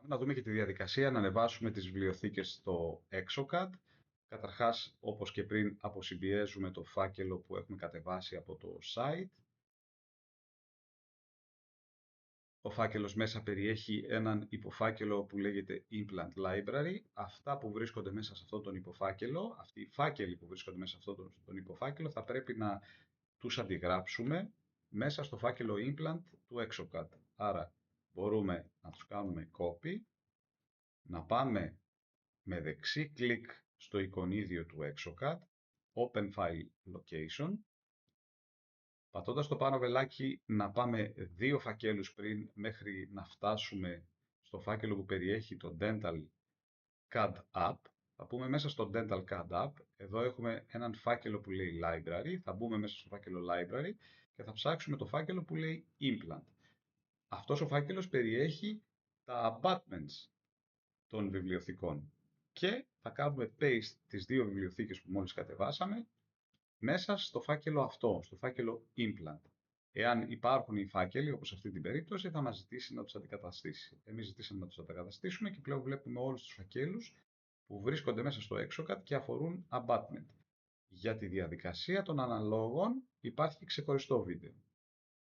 Να δούμε και τη διαδικασία να ανεβάσουμε τις βιβλιοθήκες στο Exocad. Καταρχάς, όπως και πριν, αποσυμπιέζουμε το φάκελο που έχουμε κατεβάσει από το site. Ο φάκελος μέσα περιέχει έναν υποφάκελο που λέγεται Implant Library. Αυτά που βρίσκονται μέσα σε αυτόν τον υποφάκελο, αυτοί οι φάκελοι που βρίσκονται μέσα σε αυτόν τον υποφάκελο, θα πρέπει να τους αντιγράψουμε μέσα στο φάκελο Implant του Exocad. Άρα μπορούμε να τους κάνουμε copy, να πάμε με δεξί κλικ στο εικονίδιο του Exocad, Open File Location, πατώντας το πάνω βελάκι να πάμε 2 φακέλους πριν μέχρι να φτάσουμε στο φάκελο που περιέχει το Dental CAD App. Θα πούμε μέσα στο Dental CAD App, εδώ έχουμε έναν φάκελο που λέει Library, θα μπούμε μέσα στο φάκελο Library και θα ψάξουμε το φάκελο που λέει Implant. Αυτός ο φάκελος περιέχει τα abutments των βιβλιοθηκών και θα κάνουμε paste τις 2 βιβλιοθήκες που μόλις κατεβάσαμε μέσα στο φάκελο αυτό, στο φάκελο Implant. Εάν υπάρχουν οι φάκελοι, όπως σε αυτή την περίπτωση, θα μας ζητήσει να τους αντικαταστήσει. Εμείς ζητήσαμε να τους αντικαταστήσουμε και πλέον βλέπουμε όλους τους φακέλους που βρίσκονται μέσα στο Exocad και αφορούν abutment. Για τη διαδικασία των αναλόγων υπάρχει ξεχωριστό βίντεο.